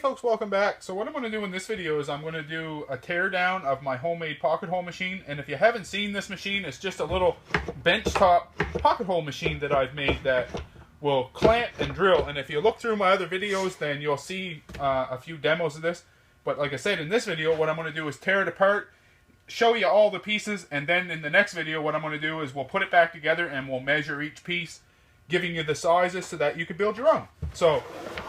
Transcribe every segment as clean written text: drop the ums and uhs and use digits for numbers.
Folks, welcome back. So what I'm going to do in this video is I'm going to do a tear down of my homemade pocket hole machine. And if you haven't seen this machine, it's just a little benchtop pocket hole machine that I've made that will clamp and drill. And if you look through my other videos, then you'll see a few demos of this. But like I said, in this video, what I'm going to do is tear it apart, show you all the pieces, and then in the next video, what I'm going to do is we'll put it back together and we'll measure each piece, giving you the sizes so that you can build your own. So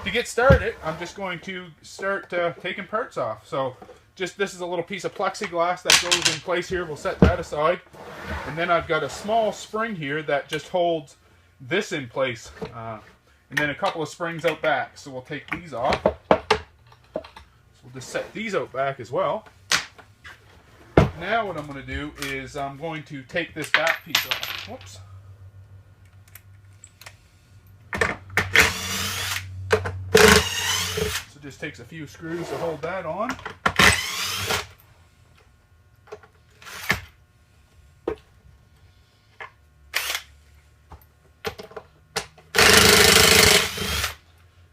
to get started, I'm just going to start taking parts off. So this is a little piece of plexiglass that goes in place here. We'll set that aside. And then I've got a small spring here that just holds this in place. And then a couple of springs out back. So we'll take these off. So we'll just set these out back as well. Now what I'm going to do is I'm going to take this back piece off. Whoops. So it just takes a few screws to hold that on.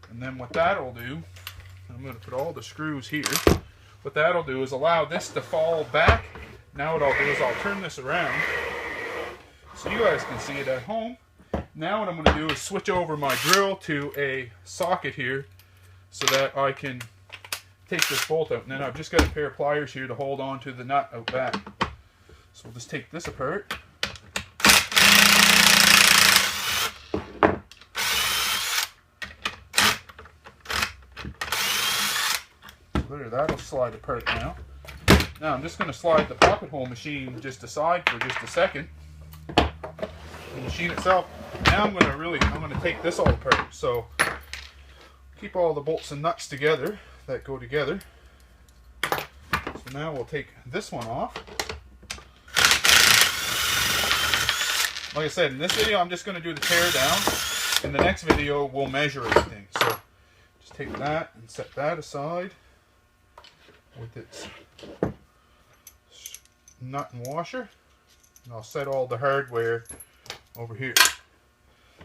And then what that'll do, I'm going to put all the screws here. What that'll do is allow this to fall back. Now what I'll do is I'll turn this around so you guys can see it at home. Now what I'm going to do is switch over my drill to a socket here so that I can take this bolt out. And then I've just got a pair of pliers here to hold on to the nut out back. So we'll just take this apart. There, that'll slide apart now. Now I'm just going to slide the pocket hole machine just aside for just a second. The machine itself. Now I'm going to take this all apart. So keep all the bolts and nuts together that go together. So now we'll take this one off. Like I said, in this video I'm just going to do the tear down. In the next video we'll measure everything. So just take that and set that aside with its nut and washer. And I'll set all the hardware over here.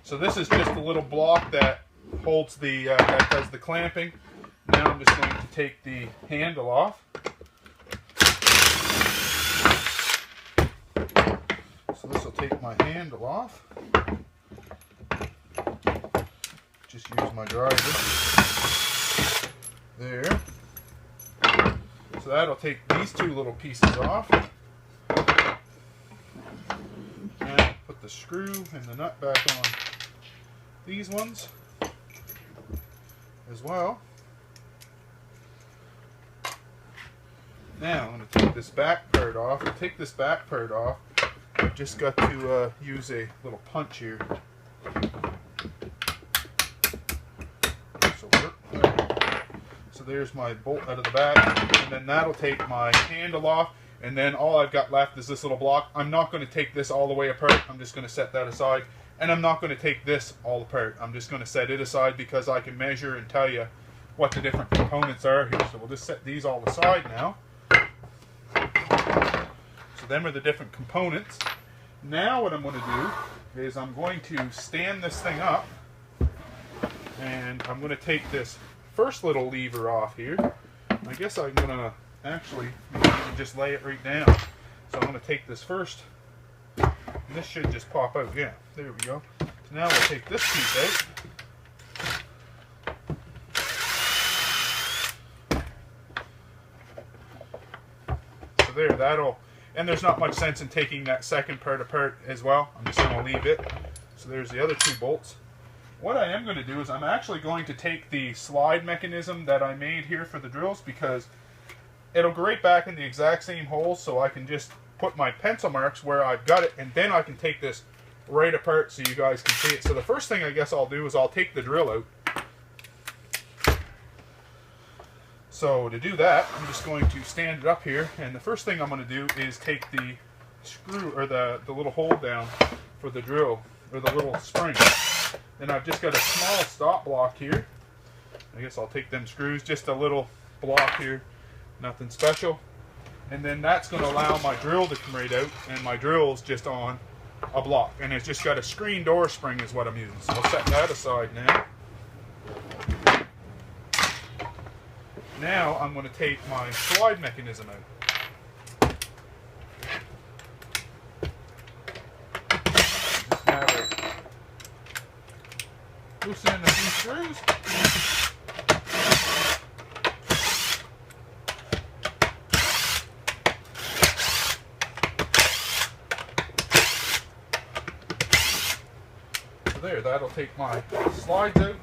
So this is just a little block that holds the, that does the clamping. Now I'm just going to take the handle off. So this will take my handle off. Just use my driver. There. So that'll take these two little pieces off. And put the screw and the nut back on these ones as well. Now I'm going to take this back part off. To take this back part off, I've just got to use a little punch here. So there's my bolt out of the back, and then that'll take my handle off, and then all I've got left is this little block. I'm not going to take this all the way apart. I'm just going to set that aside, and I'm not going to take this all apart. I'm just going to set it aside because I can measure and tell you what the different components are here. So we'll just set these all aside now. So them are the different components. Now what I'm going to do is I'm going to stand this thing up, and I'm going to take this first little lever off here. I guess I'm going to actually just lay it right down. So I'm going to take this first, and this should just pop out. Yeah, there we go. So now we'll take this piece out. So there, that'll, and there's not much sense in taking that second part apart as well. I'm just going to leave it. So there's the other two bolts. What I am going to do is I'm actually going to take the slide mechanism that I made here for the drills, because it'll go right back in the exact same holes, so I can just put my pencil marks where I've got it, and then I can take this right apart so you guys can see it. So the first thing I guess I'll do is I'll take the drill out. So to do that, I'm just going to stand it up here, and the first thing I'm going to do is take the screw, or the little hold down for the drill, or the little spring. Then I've just got a small stop block here. I guess I'll take them screws, just a little block here, nothing special. And then that's going to allow my drill to come right out, and my drill's just on a block. And it's just got a screen door spring is what I'm using. So I'll set that aside now. Now I'm going to take my slide mechanism out. Just have it loosen in a few screws. So there, that'll take my slides out.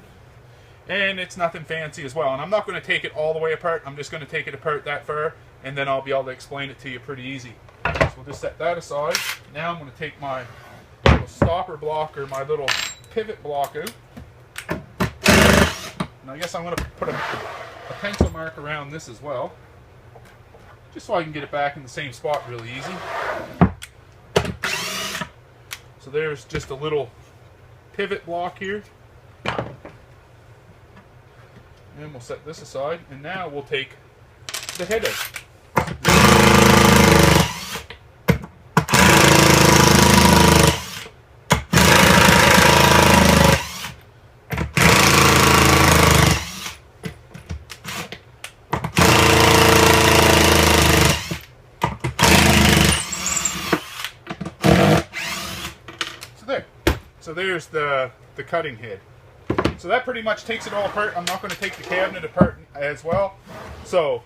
And it's nothing fancy as well. And I'm not going to take it all the way apart. I'm just going to take it apart that far, and then I'll be able to explain it to you pretty easy. So we'll just set that aside. Now I'm going to take my little stopper block, or my little pivot block out. And I guess I'm going to put a pencil mark around this as well, just so I can get it back in the same spot really easy. So there's just a little pivot block here. And we'll set this aside, and now we'll take the head out. So there. So there's the cutting head. So that pretty much takes it all apart. I'm not going to take the cabinet apart as well. So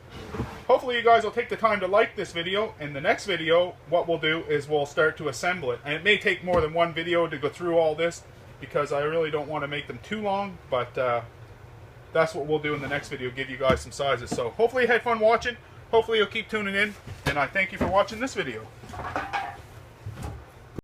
hopefully you guys will take the time to like this video. In the next video, what we'll do is we'll start to assemble it. And it may take more than one video to go through all this, because I really don't want to make them too long. But that's what we'll do in the next video, give you guys some sizes. So hopefully you had fun watching. Hopefully you'll keep tuning in. And I thank you for watching this video.